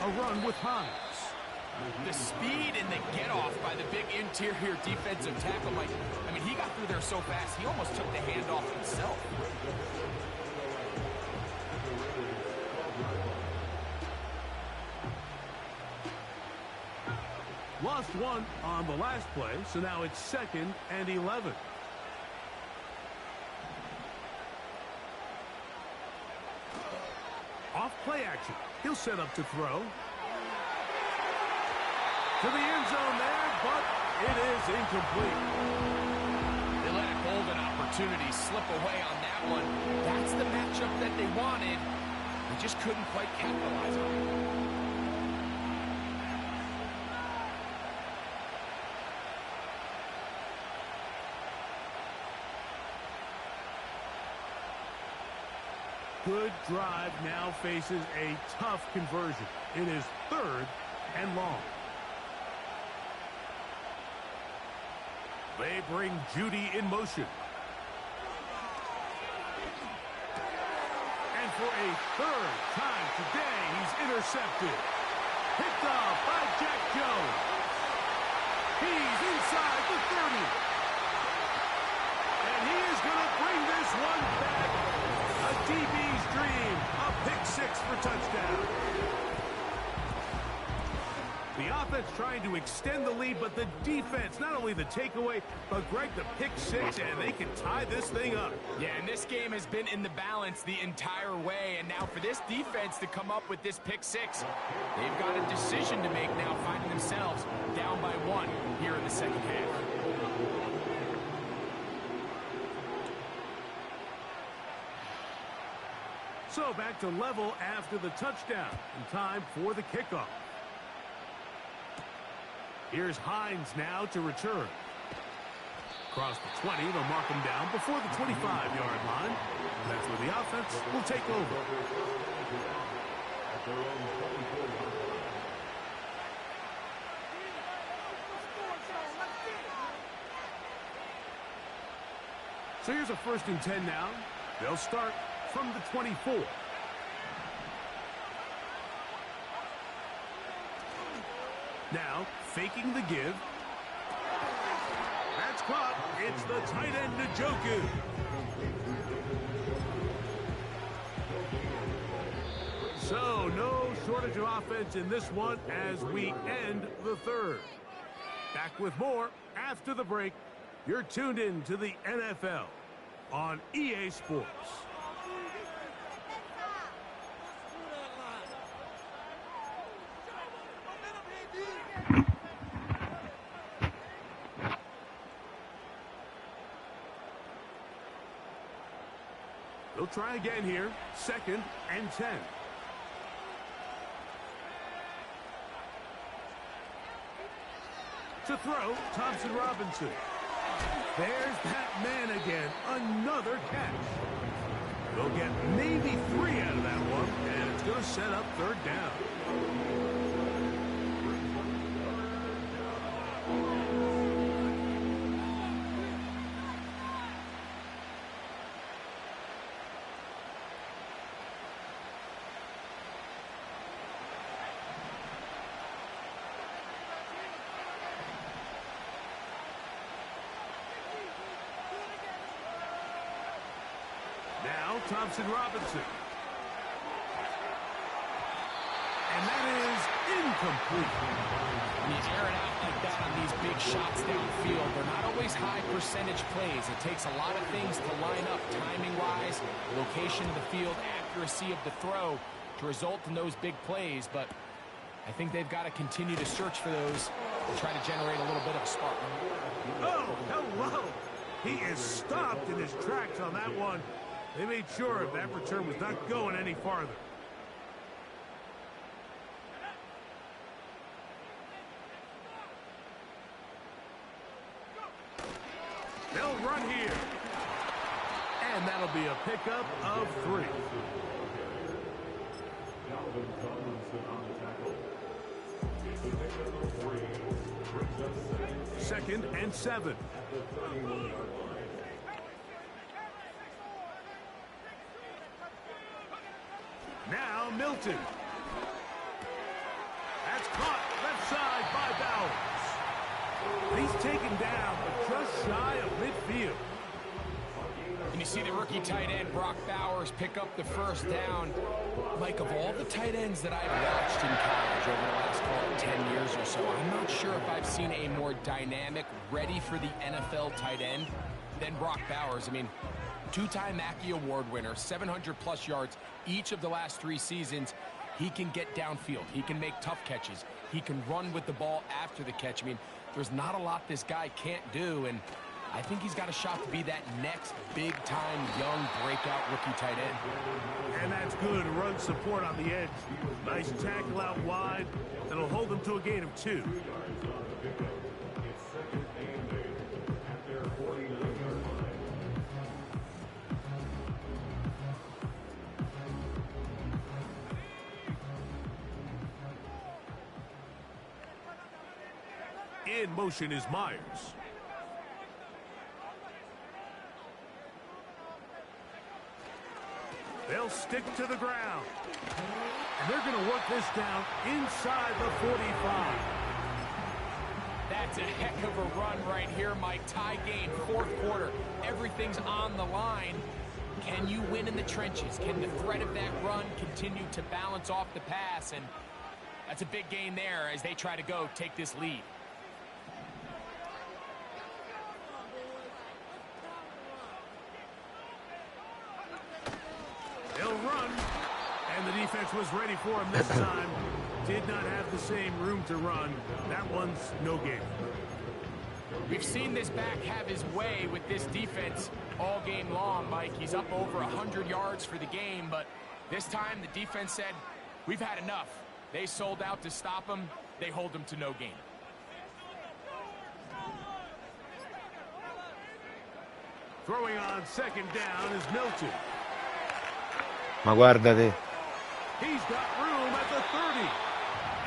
A run with Hines. The speed and the get-off by the big interior defensive tackle, Mike. I mean, he got through there so fast, he almost took the handoff himself. Lost 1 on the last play, so now it's second and 11. Off play action. He'll set up to throw. To the end zone there, but it is incomplete. They let a golden opportunity slip away on that one. That's the matchup that they wanted. They just couldn't quite capitalize on it. Good drive now faces a tough conversion. It is third and long. They bring Judy in motion. And for a third time today, he's intercepted. Picked off by Jack Jones. He's inside the 30. And he is going to bring this one back. A DB's dream, a pick 6 for touchdown. The offense trying to extend the lead, but the defense, not only the takeaway, but Greg, the pick 6, and they can tie this thing up. Yeah, and this game has been in the balance the entire way, and now for this defense to come up with this pick 6, they've got a decision to make now, finding themselves down by 1 here in the second half. So back to level after the touchdown, and time for the kickoff. Here's Hines now to return. Across the 20, they'll mark him down before the 25-yard line. That's where the offense will take over. So here's a 1st and 10 now. They'll start from the 24. Now, faking the give. That's caught. It's the tight end, Njoku. So, no shortage of offense in this one as we end the third. Back with more after the break. You're tuned in to the NFL on EA Sports. They'll try again here. 2nd and 10. To throw, Thompson Robinson. There's that man again. Another catch. They'll get maybe 3 out of that one, and it's going to set up third down. Now Thompson-Robinson. And that is incomplete. When you air it out like that on these big shots downfield, they're not always high percentage plays. It takes a lot of things to line up timing-wise, location of the field, accuracy of the throw to result in those big plays. But I think they've got to continue to search for those and try to generate a little bit of a spark. Oh, hello. He is stopped in his tracks on that one. They made sure that return was not going any farther. They'll run here. And that'll be a pickup of 3. Second and 7. Now Milton. That's caught left side by Bowers. He's taken down, but just shy of midfield. And you see the rookie tight end, Brock Bowers, pick up the first down. Mike, of all the tight ends that I've watched in college over the last 10 years or so, I'm not sure if I've seen a more dynamic, ready for the NFL tight end than Brock Bowers. I mean, two-time Mackey Award winner, 700-plus yards each of the last 3 seasons. He can get downfield. He can make tough catches. He can run with the ball after the catch. I mean, there's not a lot this guy can't do, and I think he's got a shot to be that next big-time young breakout rookie tight end. And that's good run support on the edge. Nice tackle out wide. That'll hold them to a gain of 2. In motion is Myers. They'll stick to the ground. And they're going to work this down inside the 45. That's a heck of a run right here, Mike. Tie game, 4th quarter. Everything's on the line. Can you win in the trenches? Can the threat of that run continue to balance off the pass? And that's a big gain there as they try to go take this lead. They'll run, and the defense was ready for him this time. Did not have the same room to run. That one's no gain. We've seen this back have his way with this defense all game long, Mike. He's up over 100 yards for the game, but this time the defense said, we've had enough. They sold out to stop him. They hold him to no gain. Throwing on 2nd down is Milton. Ma guarda te. He's got room at the 30.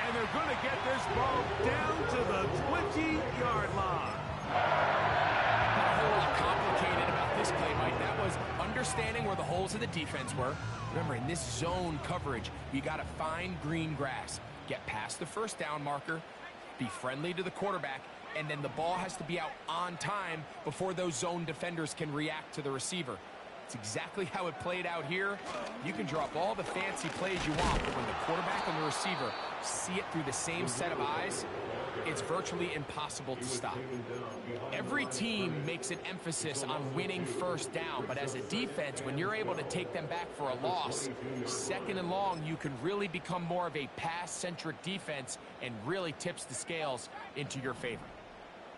And they're going to get this ball down to the 20-yard line. Not a whole lot complicated about this play, Mike. That was understanding where the holes of the defense were. Remember, in this zone coverage, you got to find green grass. Get past the first down marker, be friendly to the quarterback, and then the ball has to be out on time before those zone defenders can react to the receiver. It's exactly how it played out here. You can drop all the fancy plays you want, but when the quarterback and the receiver see it through the same set of eyes, it's virtually impossible to stop. Every team makes an emphasis on winning first down, but as a defense, when you're able to take them back for a loss, 2nd and long, you can really become more of a pass-centric defense and really tips the scales into your favor.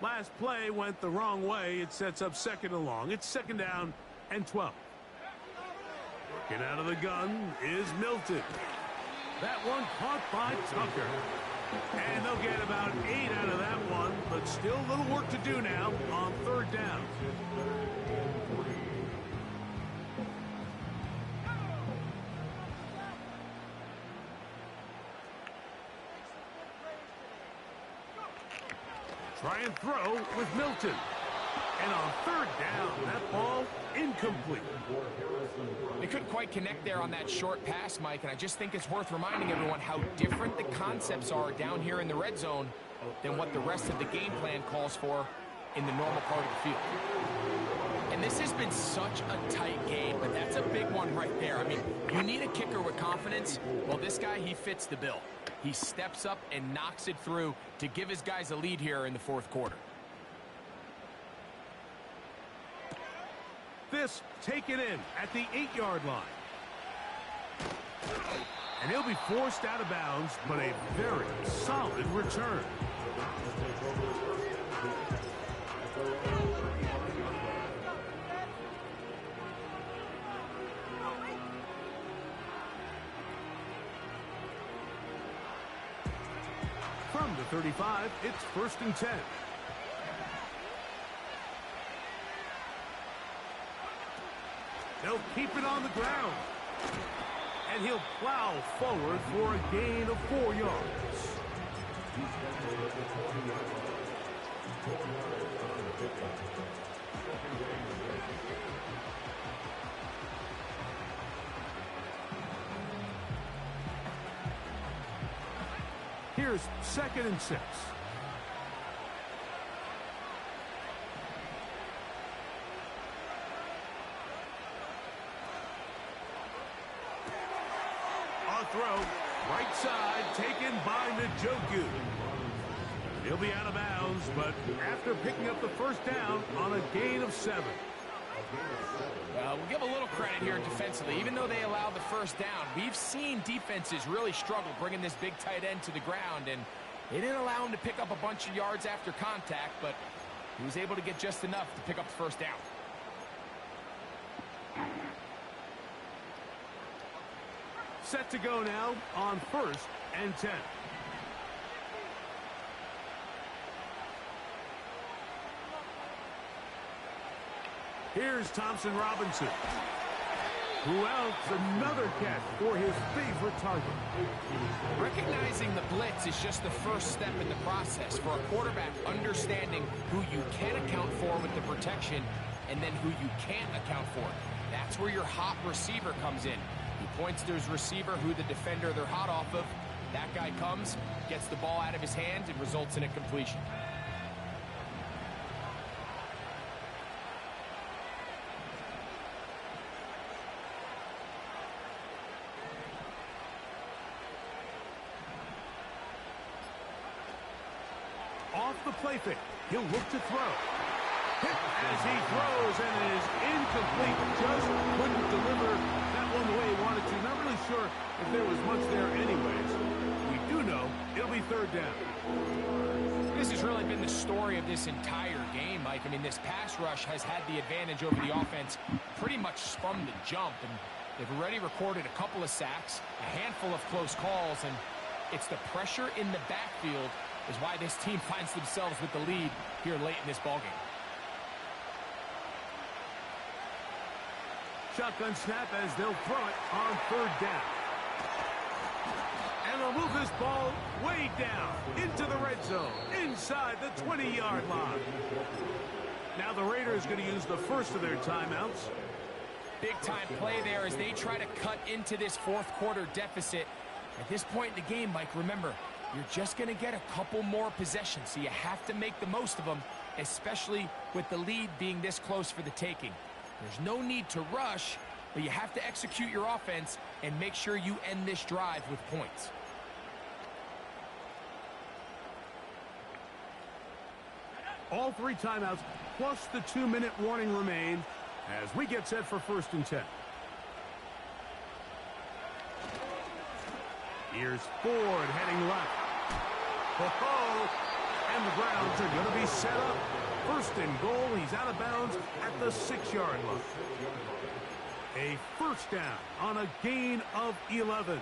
Last play went the wrong way. It sets up 2nd and long. It's 2nd down and 12. Working out of the gun is Milton. That one caught by Tucker. And they'll get about 8 out of that one, but still a little work to do now on 3rd down. try and throw with Milton. And on third down, that ball incomplete. They couldn't quite connect there on that short pass, Mike, and I just think it's worth reminding everyone how different the concepts are down here in the red zone than what the rest of the game plan calls for in the normal part of the field. And this has been such a tight game, but that's a big one right there. I mean, you need a kicker with confidence. Well, this guy, he fits the bill. He steps up and knocks it through to give his guys a lead here in the fourth quarter. This taken in at the 8-yard line. And he'll be forced out of bounds, but a very solid return. From the 35, it's 1st and 10. They'll keep it on the ground. And he'll plow forward for a gain of 4 yards. Here's 2nd and 6. Throw, right side, taken by Njoku. He'll be out of bounds, but after picking up the first down on a gain of 7. We'll give a little credit here defensively. Even though they allowed the first down, we've seen defenses really struggle bringing this big tight end to the ground, and they didn't allow him to pick up a bunch of yards after contact, but he was able to get just enough to pick up the first down. Set to go now on 1st and 10. Here's Thompson Robinson. Who else? Another catch for his favorite target. Recognizing the blitz is just the first step in the process for a quarterback, understanding who you can account for with the protection and then who you can't account for. That's where your hot receiver comes in. He points to his receiver, who the defender they're hot off of. That guy comes, gets the ball out of his hand, and results in a completion. Off the play fake, he'll look to throw. Hit as he throws, and it is incomplete. Just couldn't deliver that one the way he wanted to. Not really sure if there was much there anyways. We do know it'll be 3rd down. This has really been the story of this entire game, Mike. I mean, this pass rush has had the advantage over the offense pretty much from the jump, and they've already recorded a couple of sacks, a handful of close calls, and it's the pressure in the backfield is why this team finds themselves with the lead here late in this ballgame. Shotgun snap as they'll throw it on 3rd down. And they'll move this ball way down into the red zone, inside the 20-yard line. Now the Raiders going to use the first of their timeouts. Big-time play there as they try to cut into this fourth quarter deficit. At this point in the game, Mike, remember, you're just going to get a couple more possessions, so you have to make the most of them, especially with the lead being this close for the taking. There's no need to rush, but you have to execute your offense and make sure you end this drive with points. All 3 timeouts plus the 2-minute warning remain as we get set for 1st and 10. Here's Ford heading left. Ho-ho! And the Browns are going to be set up. 1st and goal. He's out of bounds at the 6-yard line. A first down on a gain of 11.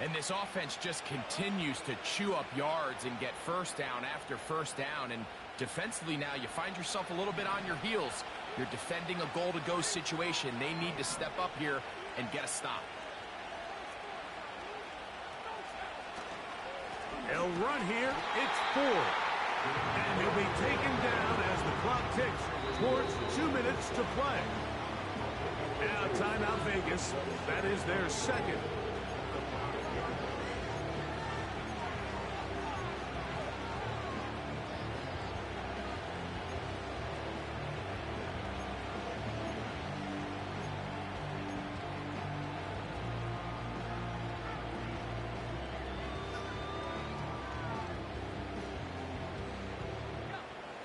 And this offense just continues to chew up yards and get first down after first down. And defensively now, you find yourself a little bit on your heels. You're defending a goal-to-go situation. They need to step up here and get a stop. They'll run here. It's Ford. And he'll be taken down as the clock ticks towards 2 minutes to play. Now timeout Vegas. That is their second.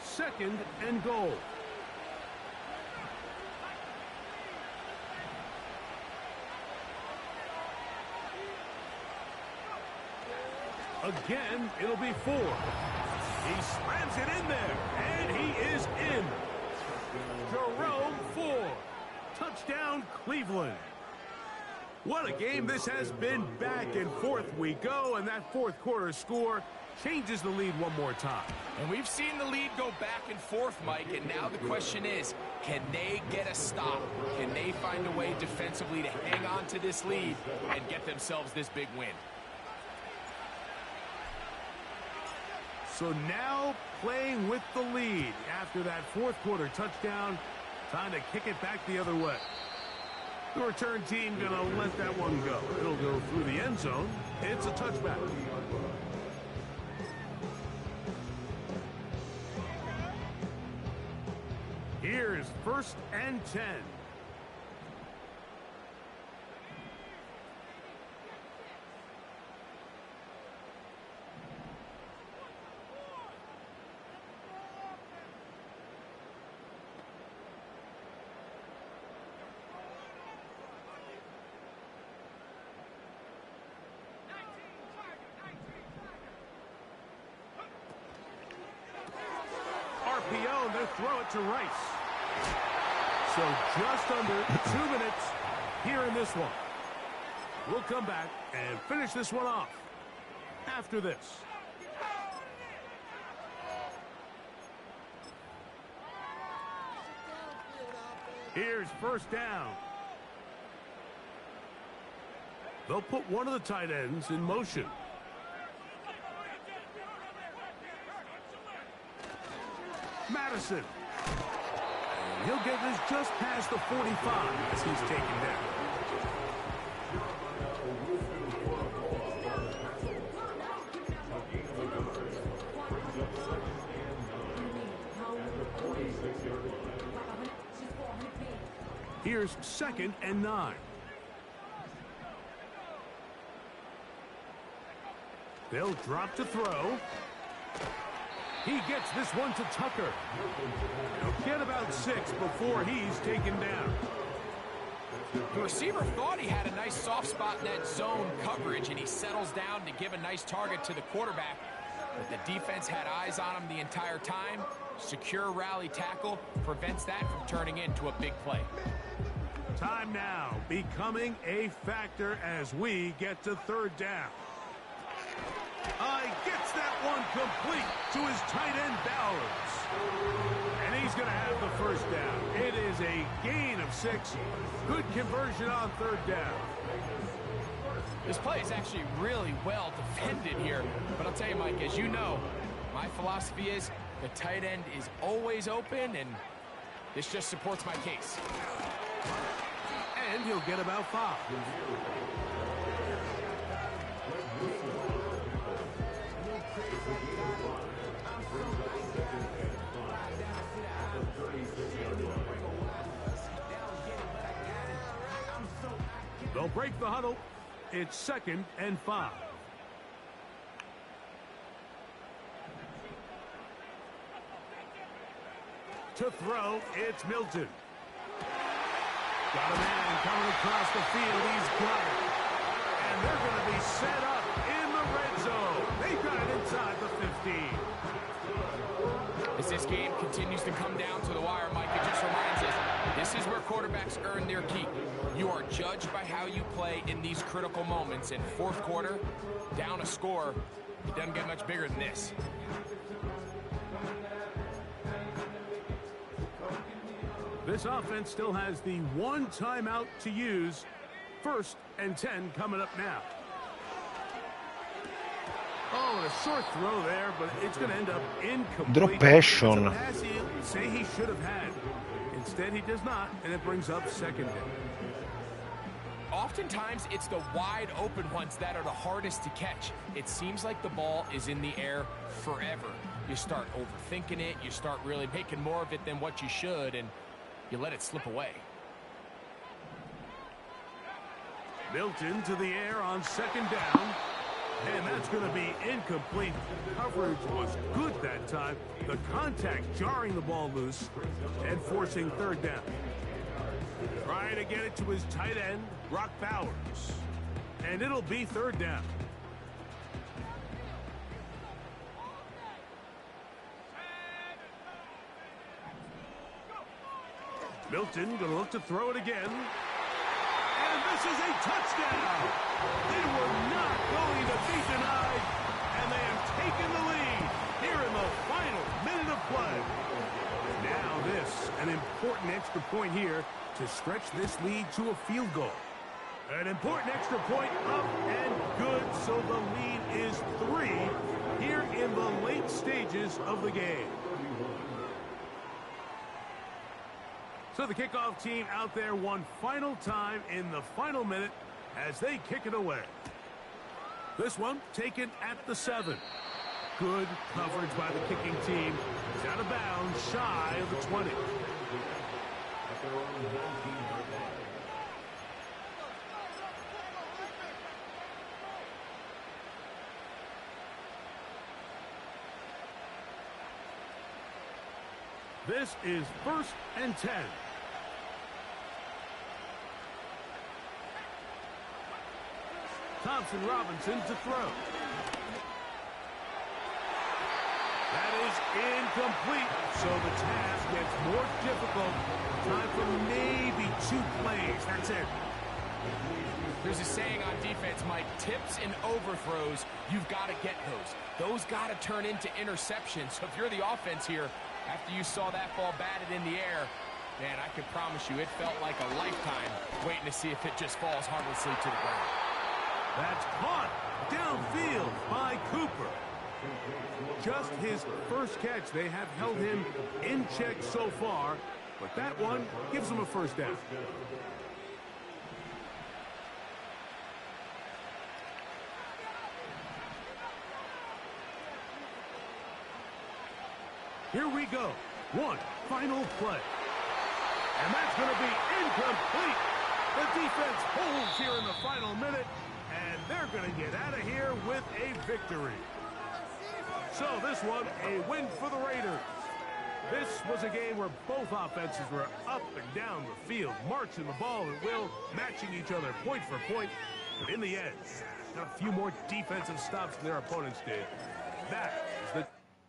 Second and goal. Again, it'll be 4. He slams it in there, and he is in. Jerome Ford. Touchdown, Cleveland. What a game this has been. Back and forth we go, and that fourth quarter score changes the lead one more time. And we've seen the lead go back and forth, Mike, and now the question is, can they get a stop? Can they find a way defensively to hang on to this lead and get themselves this big win? So now playing with the lead after that fourth quarter touchdown, time to kick it back the other way. The return team going to let that one go. It'll go through the end zone. It's a touchback. Here's 1st and 10. RPO, and they'll throw it to Rice. So just under 2 minutes here in this one. We'll come back and finish this one off after this. Here's 1st down. They'll put one of the tight ends in motion. Madison. He'll get this just past the 45 as he's taken down. Here's 2nd and 9. They'll drop to throw. He gets this one to Tucker. He'll get about 6 before he's taken down. The receiver thought he had a nice soft spot in that zone coverage, and he settles down to give a nice target to the quarterback. But the defense had eyes on him the entire time. Secure rally tackle prevents that from turning into a big play. Time now becoming a factor as we get to 3rd down. Gets that one complete to his tight end Bowers. And he's going to have the 1st down. It is a gain of 6. Good conversion on 3rd down. This play is actually really well defended here. But I'll tell you, Mike, as you know, my philosophy is the tight end is always open, and this just supports my case. And he'll get about 5. They'll break the huddle. It's 2nd and 5. To throw, it's Milton. Got a man coming across the field. He's got it. And they're going to be set up in the red zone. They've got it inside the 15. As this game continues to come down to the wire, Mike, it just reminds us, this is where quarterbacks earn their keep. You are judged by how you play in these critical moments. In 4th quarter, down a score, it doesn't get much bigger than this. This offense still has the 1 timeout to use. 1st and 10 coming up now. Oh, and a short throw there, but it's going to end up incomplete. Drop passion. It's a pass he'll say he should have had. Instead, he does not, and it brings up second down. Oftentimes, it's the wide open ones that are the hardest to catch. It seems like the ball is in the air forever. You start overthinking it, you start really making more of it than what you should, and you let it slip away. Milton to the air on second down. And that's going to be incomplete. Coverage was good that time. The contact jarring the ball loose and forcing third down. Trying to get it to his tight end, Brock Bowers. And it'll be third down. Milton going to look to throw it again. And this is a touchdown. They were not going to be denied, and they have taken the lead here in the final minute of play. Now this, an important extra point here to stretch this lead to a field goal. An important extra point up and good, so the lead is 3 here in the late stages of the game. So the kickoff team out there one final time in the final minute as they kick it away. This one taken at the 7. Good coverage by the kicking team. It's out of bounds, shy of the 20. This is 1st and 10. Thompson Robinson to throw. That is incomplete. So the task gets more difficult. Time for maybe 2 plays. That's it. There's a saying on defense, Mike, tips and overthrows, you've got to get those. Those got to turn into interceptions. So if you're the offense here, after you saw that ball batted in the air, man, I can promise you it felt like a lifetime waiting to see if it just falls harmlessly to the ground. That's caught downfield by Cooper. Just his first catch. They have held him in check so far, but that one gives him a first down. Here we go. One final play. And that's going to be incomplete. The defense holds here in the final minute, and they're going to get out of here with a victory. So this one, a win for the Raiders. This was a game where both offenses were up and down the field, marching the ball at will, matching each other point for point. But in the end, got a few more defensive stops than their opponents did. That